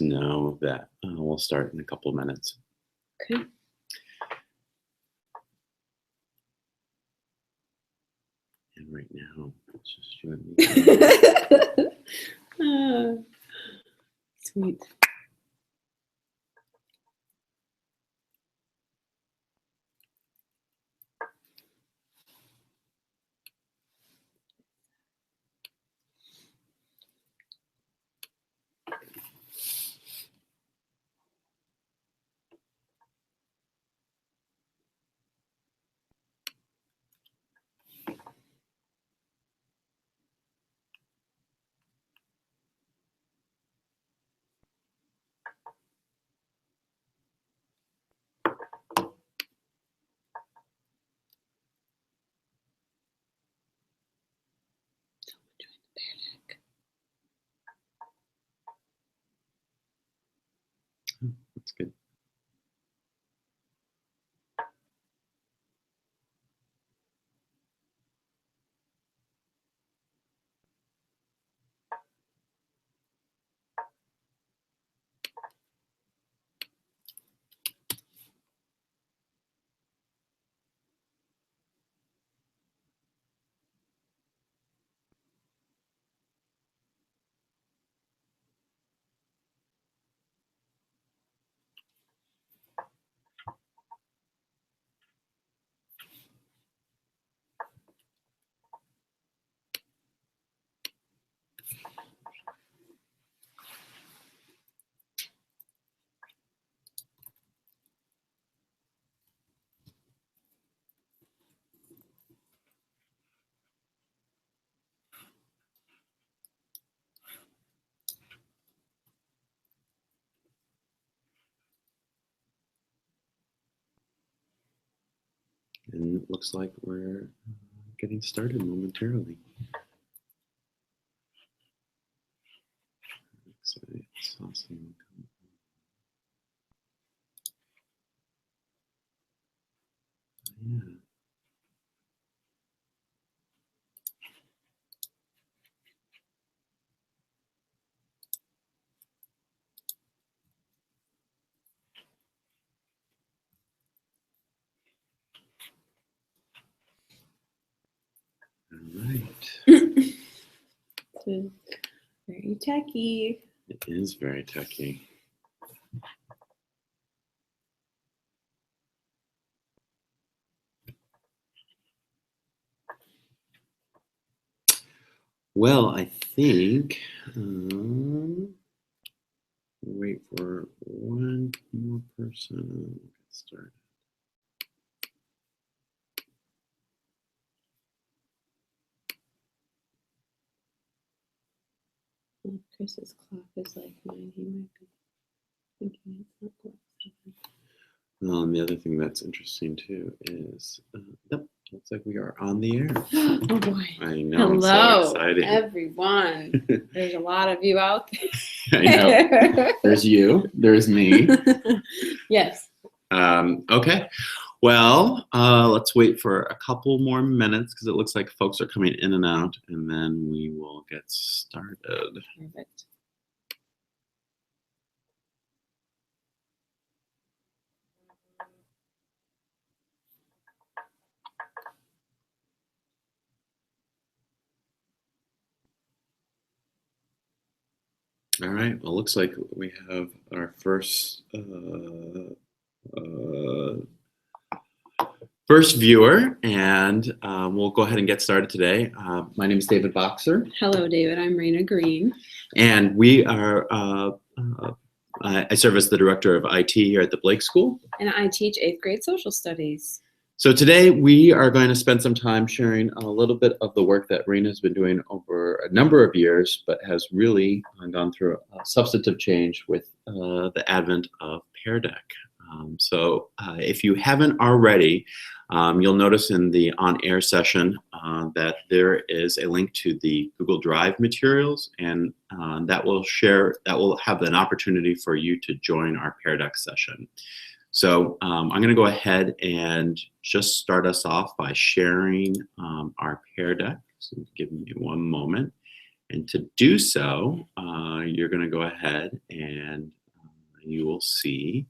know that we'll start in a couple of minutes. Okay. And right now, it's just you and me. Sweet. That's good. And it looks like we're getting started momentarily. So it's awesome. Yeah. All right. So, very techy. It is very techy. Well, I think wait for one more person. Get started. Oh, Chris's clock is like mine. He might be thinking it's not quite 7. Well, and the other thing that's interesting too is, yep, looks like we are on the air. Oh boy. I know. Hello, I'm so excited. everyone. There's a lot of you out there. I know. There's you. There's me. Yes. Okay. Well, let's wait for a couple more minutes because it looks like folks are coming in and out, and then we will get started. Perfect. All right. Well, looks like we have our first viewer, and we'll go ahead and get started today. My name is David Boxer. Hello, David. I'm Raina Green. And we are, I serve as the director of IT here at the Blake School. And I teach 8th grade social studies. So today we are going to spend some time sharing a little bit of the work that Raina has been doing over a number of years, but has really gone through a substantive change with the advent of PearDeck. So if you haven't already, you'll notice in the on-air session that there is a link to the Google Drive materials, and that will have an opportunity for you to join our PearDeck session. So I'm going to go ahead and just start us off by sharing our PearDeck. So give me one moment. And to do so, you're going to go ahead and you will see,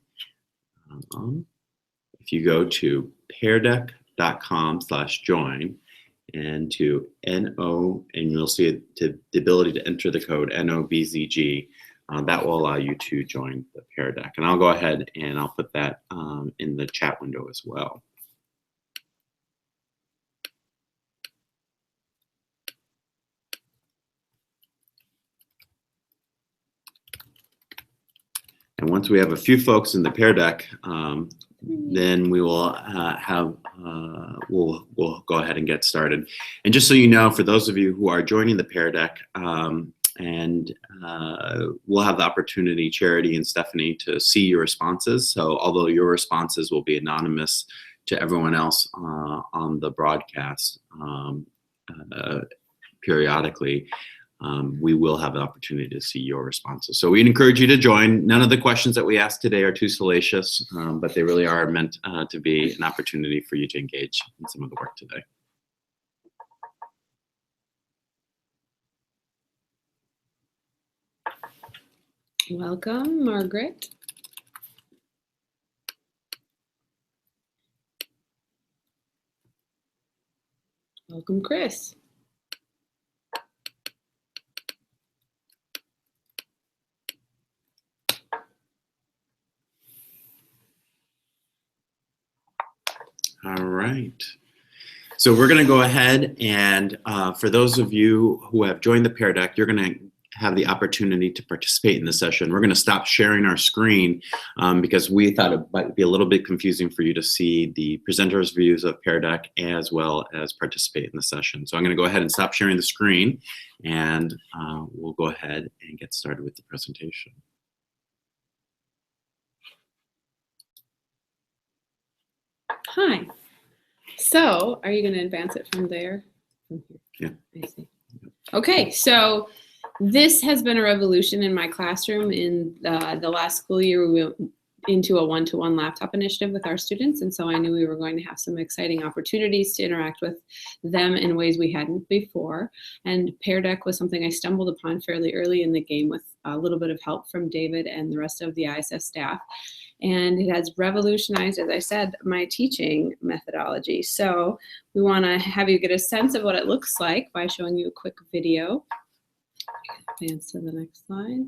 if you go to PearDeck.com/join and to NO, and you'll see the ability to enter the code NOBZG, that will allow you to join the PearDeck. And I'll go ahead and I'll put that in the chat window as well. And once we have a few folks in the PearDeck, then we will we'll go ahead and get started. And just so you know, for those of you who are joining the PearDeck, we'll have the opportunity, Charity and Stephanie, to see your responses. So although your responses will be anonymous to everyone else on the broadcast periodically, we will have the opportunity to see your responses. So we'd encourage you to join. None of the questions that we asked today are too salacious, but they really are meant to be an opportunity for you to engage in some of the work today. Welcome, Margaret. Welcome, Chris. All right. So we're going to go ahead and for those of you who have joined the PearDeck, you're going to have the opportunity to participate in the session. We're going to stop sharing our screen because we thought it might be a little bit confusing for you to see the presenters' views of PearDeck as well as participate in the session. So I'm going to go ahead and stop sharing the screen, and we'll go ahead and get started with the presentation. Hi. So, are you going to advance it from there? From here. Yeah. I see. Okay, so this has been a revolution in my classroom. In the last school year, we went into a one-to-one laptop initiative with our students, and so I knew we were going to have some exciting opportunities to interact with them in ways we hadn't before. And PearDeck was something I stumbled upon fairly early in the game with a little bit of help from David and the rest of the ISS staff. And it has revolutionized, as I said, my teaching methodology. So we want to have you get a sense of what it looks like by showing you a quick video. Advance to the next slide.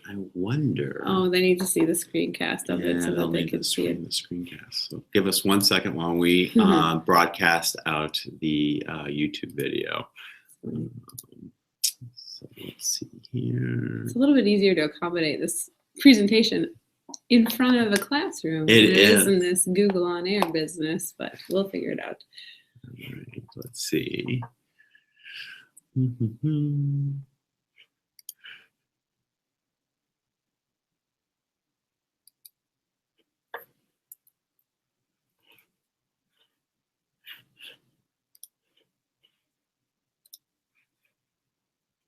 I wonder. Oh, they need to see the screencast of it so that they can see it. The screencast. So give us 1 second while we broadcast out the YouTube video. So let's see here. It's a little bit easier to accommodate this presentation in front of a classroom It than it is is in this Google on Air business, but we'll figure it out. All right, let's see.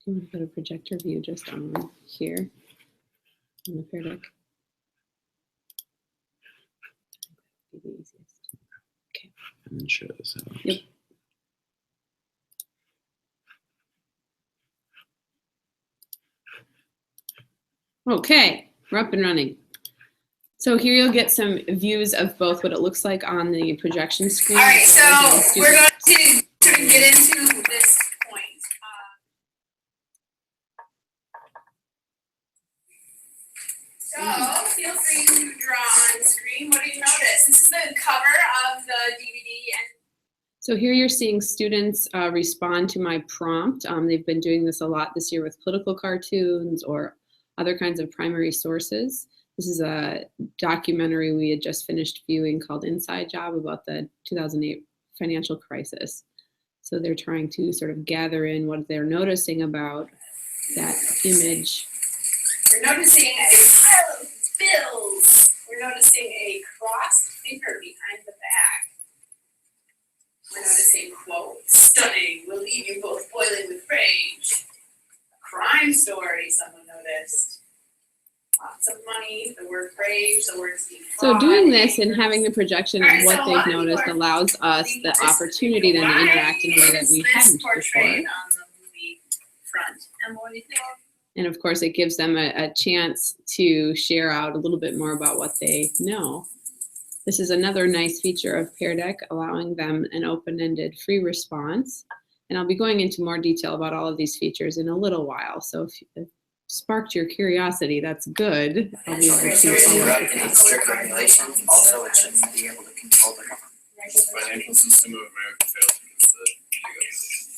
I'm going to put a projector view just on here on the PearDeck. Be the easiest. Okay. And then share this out. Yep. Okay, we're up and running. So here you'll get some views of both what it looks like on the projection screen. All right, so we're going to sort of get into this point. So feel free to draw on screen. What do you notice? This is the cover of the DVD. So here you're seeing students respond to my prompt. They've been doing this a lot this year with political cartoons or other kinds of primary sources. This is a documentary we had just finished viewing called Inside Job about the 2008 financial crisis. So they're trying to sort of gather in what they're noticing about that image. We're noticing a pile of bills. We're noticing a crossed finger behind the back. We're noticing, quote, stunning, will leave you both boiling with rage. A crime story, someone noticed. lots of money, the word rage, the word So doing this and having the projection of what they've noticed allows us the opportunity then to interact in a way that we hadn't before. Portrayed on the movie front. And what do you think? And of course, it gives them a chance to share out a little bit more about what they know. This is another nice feature of PearDeck, allowing them an open-ended free response. And I'll be going into more detail about all of these features in a little while. So if it sparked your curiosity, that's good. I'll be able to strict regulation. Also, it should be able to control the government. The financial system of America fails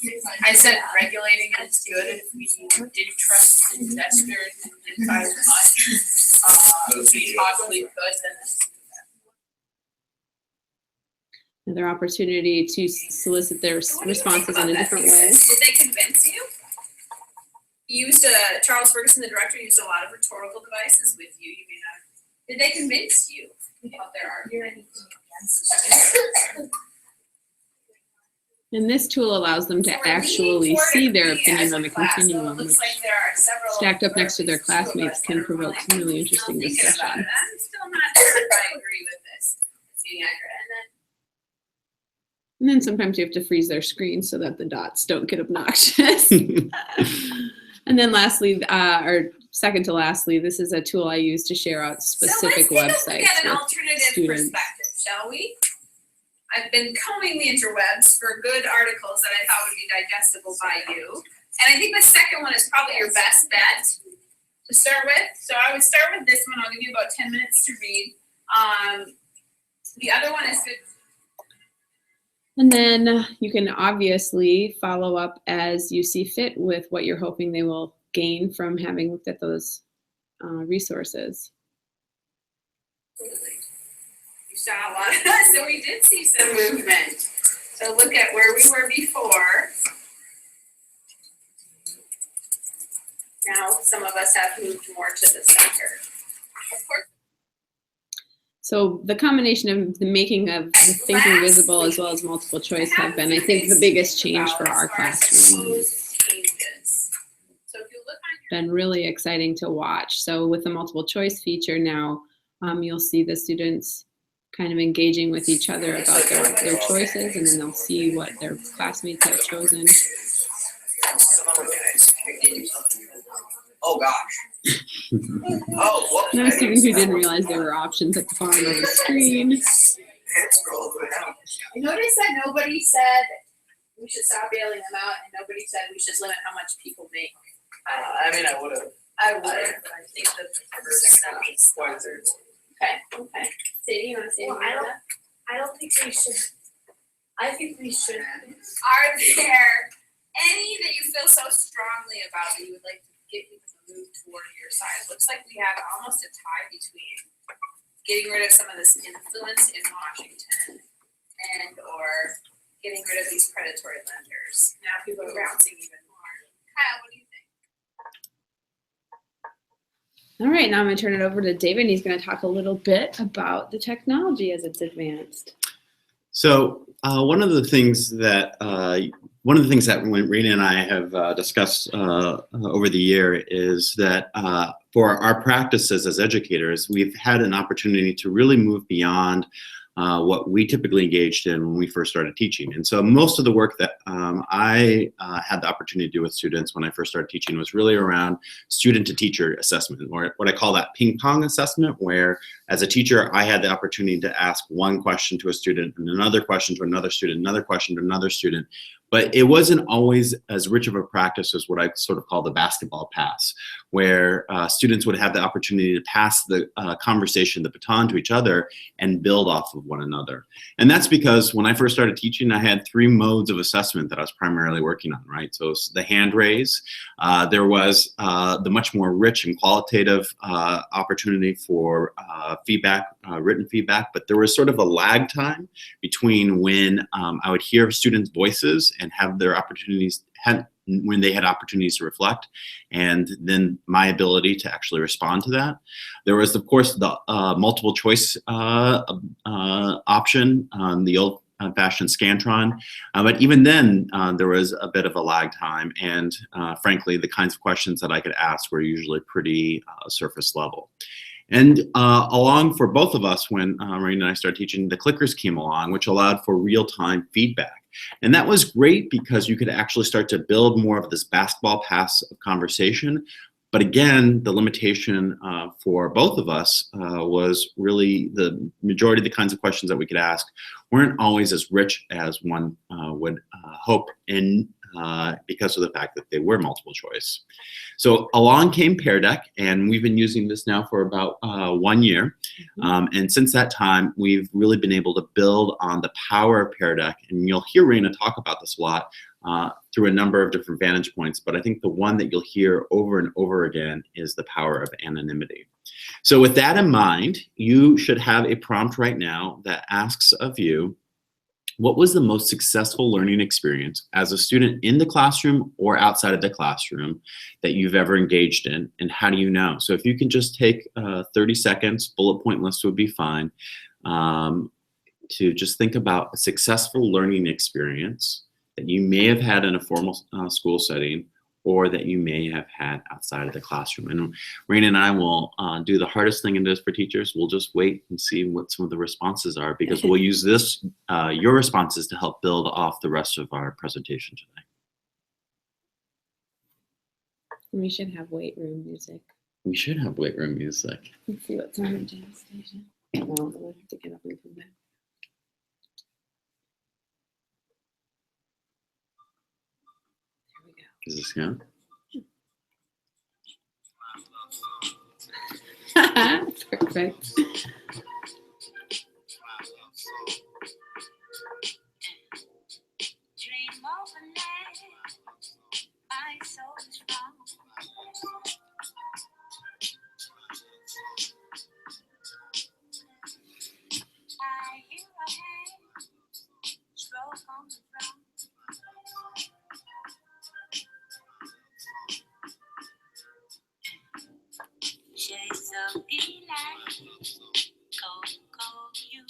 because I said regulating is good if we didn't trust investors and didn't buy as much. We possibly could, then another opportunity to solicit their responses in a different way. Did they convince you? You used Charles Ferguson, the director, used a lot of rhetorical devices with you. You may not. Did they convince you about their argument? And this tool allows them to actually see their opinion on the continuum, which stacked up next to their classmates can provoke some really interesting discussion. I'm still not sure if I agree with this. It's being accurate. And then sometimes you have to freeze their screen so that the dots don't get obnoxious. And then lastly, or second to lastly, this is a tool I use to share out specific websites. So let's take a look at an alternative students. perspective, shall we? I've been combing the interwebs for good articles that I thought would be digestible by you. And I think the second one is probably your best bet to start with. So I would start with this one. I'll give you about 10 minutes to read. The other one is good. And then you can obviously follow up as you see fit with what you're hoping they will gain from having looked at those resources. You saw a lot of that, so we did see some movement. So look at where we were before. Now some of us have moved more to the center. Of course. So the combination of the making of the thinking visible as well as multiple choice have been, I think, the biggest change for our classroom. Been really exciting to watch. So with the multiple choice feature now, you'll see the students kind of engaging with each other about their choices, and then they'll see what their classmates have chosen. Oh gosh. Oh, whoops. Now students who didn't realize there were options at the bottom of the screen. I noticed that nobody said we should stop bailing them out, and nobody said we should limit how much people make. I mean, I would have. But I think that Okay. Sadie, you want to say anything about that? I don't think we should. I think we should. Are there any that you feel so strongly about that you would like to get people to move toward your side? Looks like we have almost a tie between getting rid of some of this influence in Washington and or getting rid of these predatory lenders. Now people are bouncing even more. Kyle, what do you think? All right, now I'm going to turn it over to David, and he's going to talk a little bit about the technology as it's advanced. So one of the things that when Rena and I have discussed over the year is that for our practices as educators, we've had an opportunity to really move beyond what we typically engaged in when we first started teaching. And so most of the work that I had the opportunity to do with students when I first started teaching was really around student-to-teacher assessment, or what I call that ping-pong assessment, where as a teacher, I had the opportunity to ask one question to a student and another question to another student, another question to another student. But it wasn't always as rich of a practice as what I sort of call the basketball pass, where students would have the opportunity to pass the conversation, the baton to each other and build off of one another. And that's because when I first started teaching, I had 3 modes of assessment that I was primarily working on, right? So the hand raise, there was the much more rich and qualitative opportunity for feedback, written feedback, but there was sort of a lag time between when I would hear students' voices and have their opportunities, when they had opportunities to reflect, and then my ability to actually respond to that. There was, of course, the multiple choice option, the old old-fashioned Scantron, but even then, there was a bit of a lag time, and frankly, the kinds of questions that I could ask were usually pretty surface level. And along for both of us, when Marina and I started teaching, the clickers came along, which allowed for real-time feedback. And that was great because you could actually start to build more of this basketball pass of conversation. But again, the limitation for both of us was really the majority of the kinds of questions that we could ask weren't always as rich as one would hope in because of the fact that they were multiple choice. So along came PearDeck, and we've been using this now for about 1 year. And since that time, we've really been able to build on the power of PearDeck. And you'll hear Raina talk about this a lot through a number of different vantage points. But I think the one that you'll hear over and over again is the power of anonymity. So with that in mind, you should have a prompt right now that asks of you, what was the most successful learning experience as a student in the classroom or outside of the classroom that you've ever engaged in, and how do you know? So if you can just take 30 seconds, bullet point list would be fine, to just think about a successful learning experience that you may have had in a formal school setting or that you may have had outside of the classroom. And Raina and I will do the hardest thing in this for teachers. We'll just wait and see what some of the responses are, because we'll use this, your responses, to help build off the rest of our presentation today. We should have weight room music. We should have weight room music. Let's see what's on the jam station. Well, we'll have to get up and come back. There we go. Is this good? Perfect. Dream of a night, my soul is wrong. I hear a hand stroke on the ground. Chase of delight, cold you.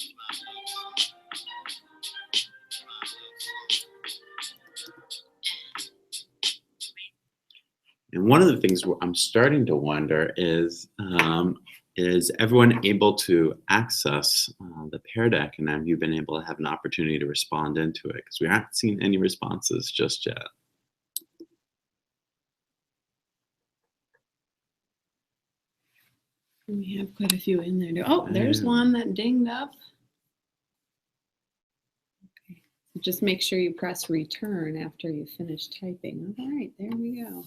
And one of the things I'm starting to wonder is everyone able to access the PearDeck, and have you been able to have an opportunity to respond into it? Because we haven't seen any responses just yet. We have quite a few in there. Oh, there's one that dinged up. Okay. So just make sure you press return after you finish typing. All right, there we go.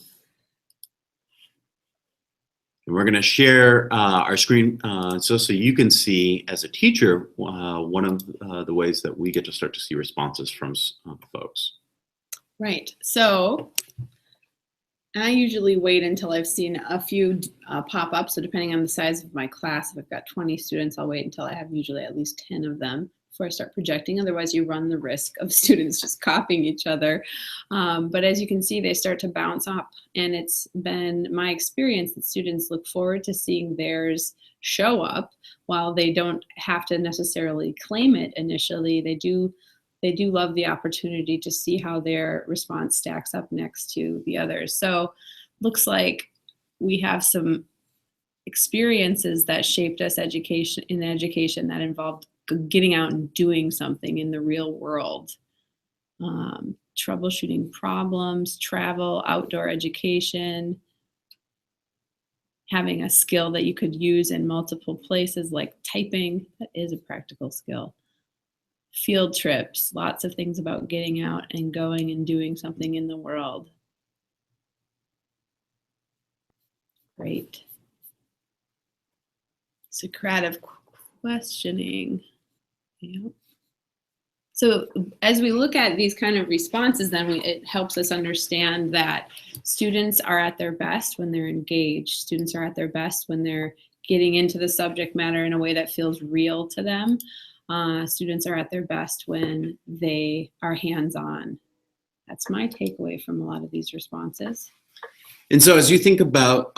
And we're going to share our screen so you can see, as a teacher, one of the ways that we get to start to see responses from folks. Right. So I usually wait until I've seen a few pop up. So depending on the size of my class, if I've got 20 students, I'll wait until I have usually at least 10 of them before I start projecting. Otherwise, you run the risk of students just copying each other. But as you can see, they start to bounce up. And it's been my experience that students look forward to seeing theirs show up. While they don't have to necessarily claim it initially, they do love the opportunity to see how their response stacks up next to the others. So looks like we have some experiences that shaped us in education that involved getting out and doing something in the real world. Troubleshooting problems, travel, outdoor education, having a skill that you could use in multiple places like typing. That is a practical skill. Field trips, lots of things about getting out and going and doing something in the world. Great. Socratic questioning. Yep. So as we look at these kind of responses, then it helps us understand that students are at their best when they're engaged. Students are at their best when they're getting into the subject matter in a way that feels real to them. Students are at their best when they are hands-on. That's my takeaway from a lot of these responses. And so as you think about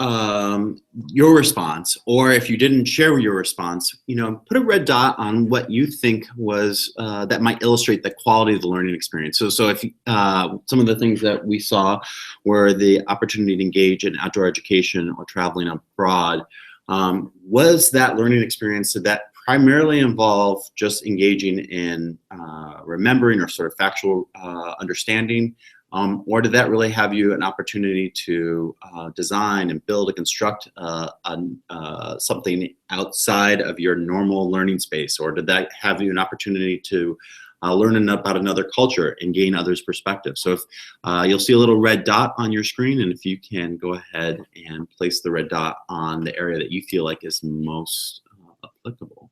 your response, or if you didn't share your response, put a red dot on what you think was that might illustrate the quality of the learning experience. So if some of the things that we saw were the opportunity to engage in outdoor education or traveling abroad, was that learning experience, did that primarily involve just engaging in remembering or sort of factual understanding? Or did that really have you an opportunity to design and build and construct something outside of your normal learning space? Or did that have you an opportunity to learn about another culture and gain others' perspectives? So if you'll see a little red dot on your screen, and if you can go ahead and place the red dot on the area that you feel like is most applicable.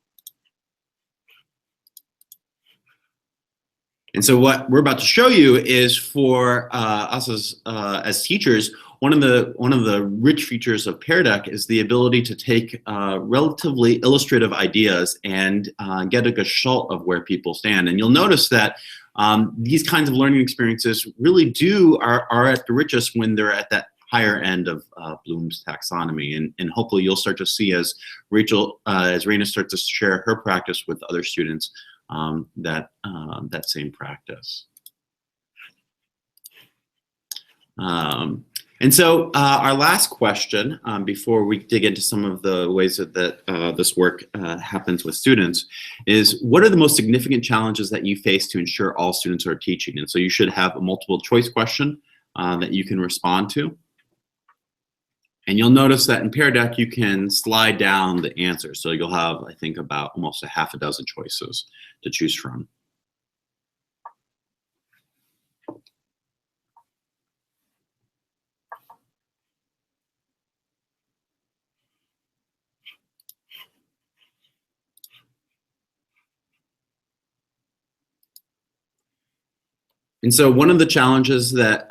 And so what we're about to show you is for us as teachers, one of the rich features of PearDeck is the ability to take relatively illustrative ideas and get a gestalt of where people stand. And you'll notice that these kinds of learning experiences really are at the richest when they're at that higher end of Bloom's taxonomy. And hopefully you'll start to see as Raina starts to share her practice with other students, that same practice. And so our last question, before we dig into some of the ways that this work happens with students, is what are the most significant challenges that you face to ensure all students are teaching? And so you should have a multiple choice question that you can respond to. And you'll notice that in PearDeck, you can slide down the answers. So you'll have, I think, about almost a half a dozen choices to choose from. And so one of the challenges that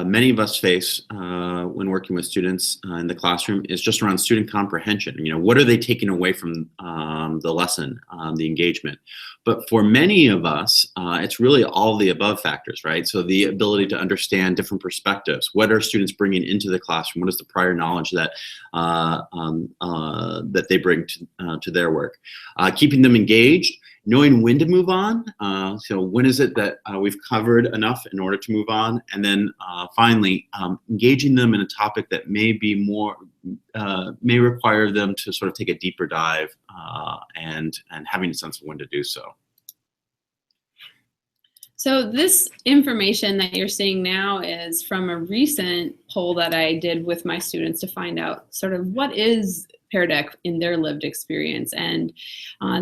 many of us face when working with students in the classroom is just around student comprehension. What are they taking away from the lesson, the engagement? But for many of us, it's really all the above factors, right? So the ability to understand different perspectives. What are students bringing into the classroom? What is the prior knowledge that that they bring to their work? Keeping them engaged. Knowing when to move on, so when is it that we've covered enough in order to move on, and then finally engaging them in a topic that may be more, may require them to sort of take a deeper dive and having a sense of when to do so. So this information that you're seeing now is from a recent poll that I did with my students to find out sort of what is PearDeck in their lived experience. And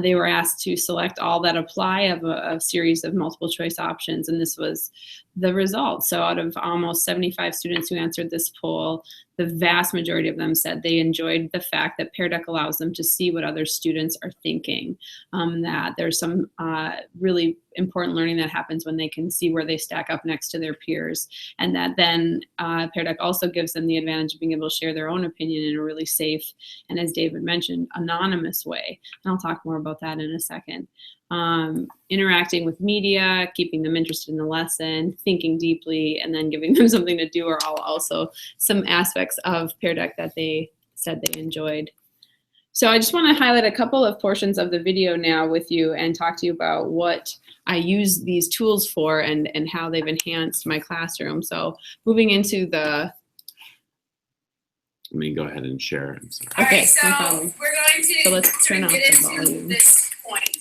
they were asked to select all that apply of a series of multiple choice options, and this was the result. So out of almost 75 students who answered this poll, the vast majority of them said they enjoyed the fact that PearDeck allows them to see what other students are thinking, that there's some really important learning that happens when they can see where they stack up next to their peers, and that then PearDeck also gives them the advantage of being able to share their own opinion in a really safe, and as David mentioned, anonymous way. And I'll talk more about that in a second. Interacting with media, keeping them interested in the lesson, thinking deeply, and then giving them something to do are all also some aspects of PearDeck that they said they enjoyed. So I just want to highlight a couple of portions of the video now with you and talk to you about what I use these tools for and how they've enhanced my classroom. So moving into the... Let me go ahead and share. I'm sorry. All Okay, right, so no problem. we're going to So let's turn off get the into volume. this point.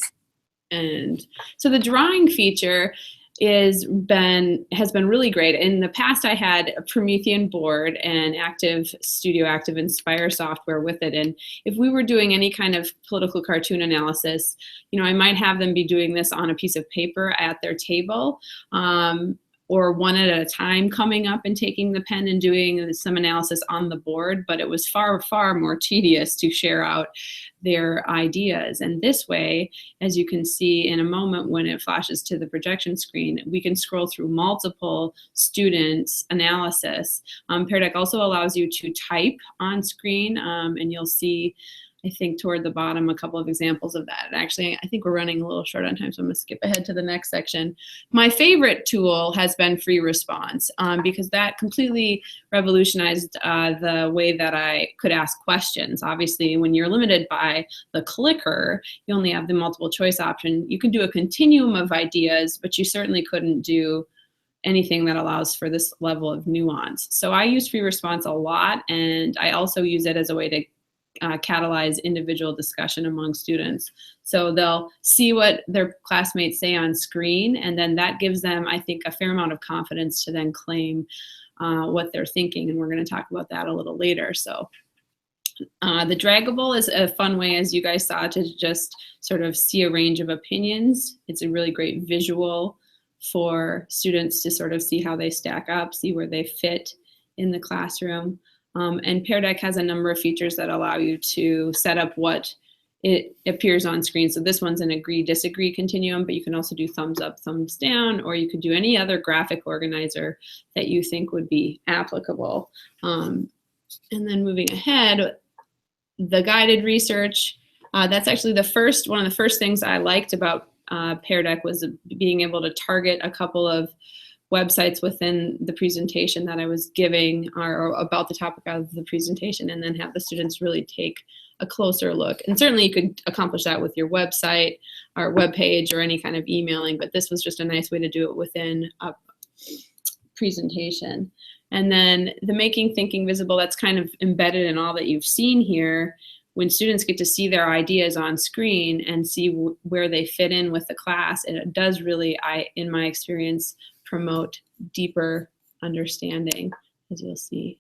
And so the drawing feature has been really great. In the past, I had a Promethean board and Active Studio, Active Inspire software with it. And if we were doing any kind of political cartoon analysis, I might have them be doing this on a piece of paper at their table, or one at a time coming up and taking the pen and doing some analysis on the board, but it was far, far more tedious to share out their ideas. And this way, as you can see in a moment when it flashes to the projection screen, we can scroll through multiple students' analysis. PearDeck also allows you to type on screen, and you'll see, I think toward the bottom, a couple of examples of that. And actually, I think we're running a little short on time, so I'm going to skip ahead to the next section. My favorite tool has been free response because that completely revolutionized the way that I could ask questions. Obviously, when you're limited by the clicker, you only have the multiple choice option. You can do a continuum of ideas, but you certainly couldn't do anything that allows for this level of nuance. So I use free response a lot, and I also use it as a way to catalyze individual discussion among students. So they'll see what their classmates say on screen, and then that gives them, I think, a fair amount of confidence to then claim what they're thinking, and we're going to talk about that a little later. So the draggable is a fun way, as you guys saw, to just sort of see a range of opinions. It's a really great visual for students to sort of see how they stack up, see where they fit in the classroom. And PearDeck has a number of features that allow you to set up what it appears on screen. So this one's an agree-disagree continuum, but you can also do thumbs up, thumbs down, or you could do any other graphic organizer that you think would be applicable. And then moving ahead, the guided research, that's actually one of the first things I liked about PearDeck was being able to target a couple of websites within the presentation that I was giving or about the topic of the presentation, and then have the students really take a closer look. And certainly you could accomplish that with your website or web page or any kind of emailing, but this was just a nice way to do it within a presentation. And then the making thinking visible, that's kind of embedded in all that you've seen here. When students get to see their ideas on screen and see where they fit in with the class, it does really, in my experience, promote deeper understanding, as you'll see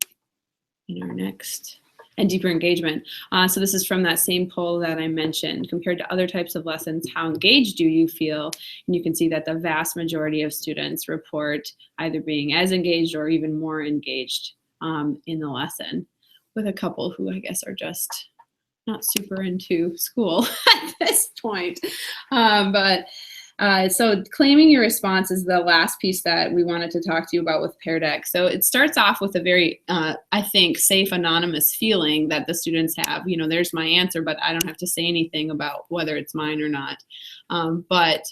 in our next, and deeper engagement. So this is from that same poll that I mentioned. Compared to other types of lessons, how engaged do you feel? And you can see that the vast majority of students report either being as engaged or even more engaged in the lesson, with a couple who I guess are just not super into school at this point. So claiming your response is the last piece that we wanted to talk to you about with PearDeck. So it starts off with a very, I think, safe, anonymous feeling that the students have. You know, there's my answer, but I don't have to say anything about whether it's mine or not. But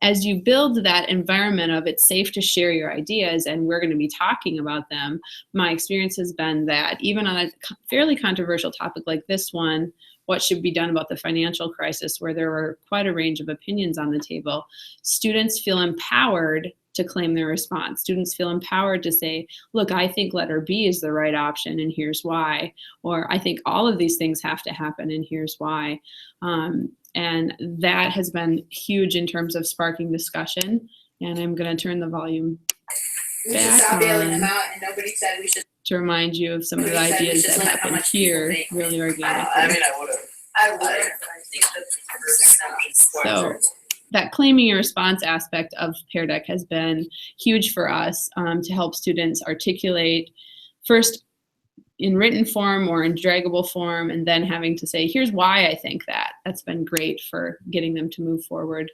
as you build that environment of it's safe to share your ideas and we're going to be talking about them, my experience has been that even on a fairly controversial topic like this one, what should be done about the financial crisis, where there were quite a range of opinions on the table, students feel empowered to claim their response. Students feel empowered to say, look, I think letter B is the right option and here's why. Or I think all of these things have to happen and here's why. And that has been huge in terms of sparking discussion. And I'm going to turn the volume We should back stop bailing them on out, and nobody said we should. to remind you of some of the Nobody said we ideas should that limit how happen much people here make. really I organically. mean, I would've. I would. I think that's. So that claiming your response aspect of PearDeck has been huge for us to help students articulate first in written form or in draggable form, and then having to say, here's why I think that. That's been great for getting them to move forward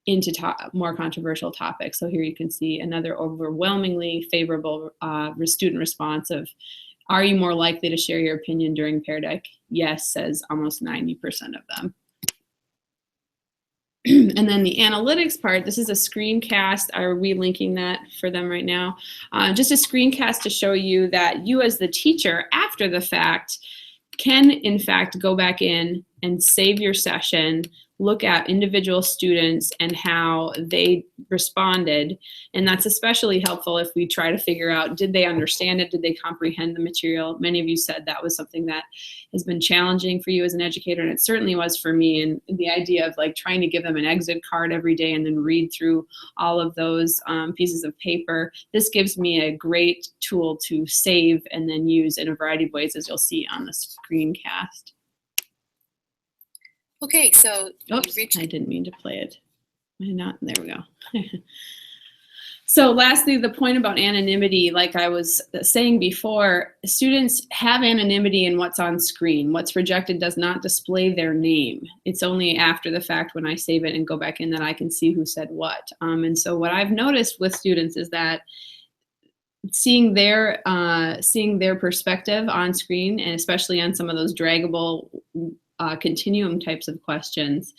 into more controversial topics. So here you can see another overwhelmingly favorable student response of, are you more likely to share your opinion during PearDeck? Yes, says almost 90% of them. And then the analytics part, this is a screencast. Are we linking that for them right now? Just a screencast to show you that you as the teacher, after the fact, can in fact go back in and save your session, look at individual students and how they responded. And that's especially helpful if we try to figure out, did they understand it? Did they comprehend the material? Many of you said that was something that has been challenging for you as an educator, and it certainly was for me. And the idea of like trying to give them an exit card every day and then read through all of those pieces of paper, this gives me a great tool to save and then use in a variety of ways, as you'll see on the screencast. Okay, so Oops, we reached. I didn't mean to play it. There we go. So lastly, the point about anonymity, like I was saying before, students have anonymity in what's on screen. What's projected does not display their name. It's only after the fact when I save it and go back in that I can see who said what. And so what I've noticed with students is that seeing their perspective on screen, and especially on some of those draggable continuum types of questions,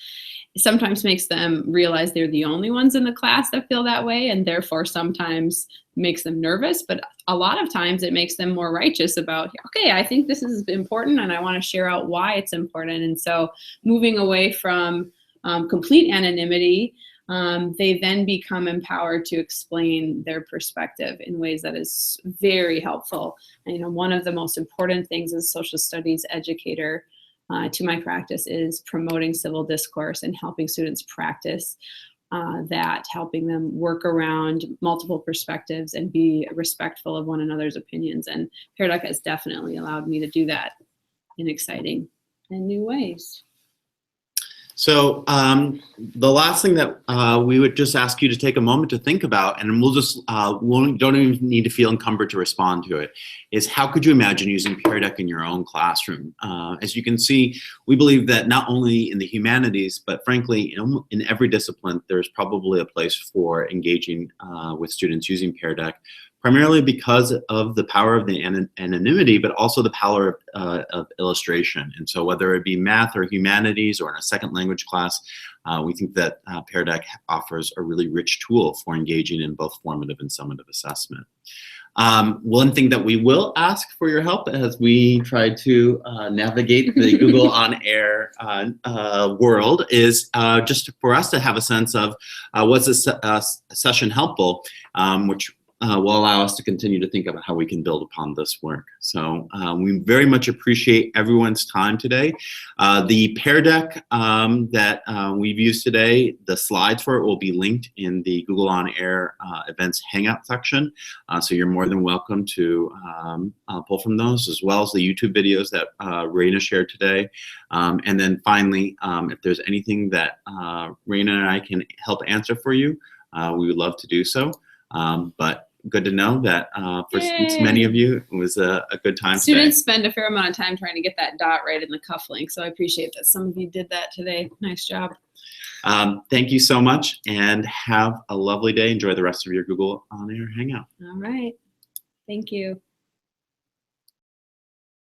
it sometimes makes them realize they're the only ones in the class that feel that way, and therefore sometimes makes them nervous. But a lot of times it makes them more righteous about, okay, I think this is important and I want to share out why it's important. And so moving away from complete anonymity, they then become empowered to explain their perspective in ways that is very helpful. And, one of the most important things as a social studies educator to my practice is promoting civil discourse and helping students practice that, helping them work around multiple perspectives and be respectful of one another's opinions. And PearDeck has definitely allowed me to do that in exciting and new ways. So the last thing that we would just ask you to take a moment to think about, and we'll just don't even need to feel encumbered to respond to it, is how could you imagine using PearDeck in your own classroom? As you can see, we believe that not only in the humanities, but frankly, in every discipline, there's probably a place for engaging with students using PearDeck, primarily because of the power of the anonymity, but also the power of illustration. And so whether it be math or humanities or in a second language class, we think that PearDeck offers a really rich tool for engaging in both formative and summative assessment. One thing that we will ask for your help as we try to navigate the Google On Air world is just for us to have a sense of was this session helpful, which will allow us to continue to think about how we can build upon this work. So we very much appreciate everyone's time today. The PearDeck that we've used today, the slides for it will be linked in the Google On Air events Hangout section. So you're more than welcome to pull from those, as well as the YouTube videos that Raina shared today. And then finally, if there's anything that Raina and I can help answer for you, we would love to do so. But good to know that for many of you, it was a good time Students today. spend a fair amount of time trying to get that dot right in the cufflink, so I appreciate that some of you did that today. Nice job. Thank you so much, and have a lovely day. Enjoy the rest of your Google On Air Hangout. All right. Thank you.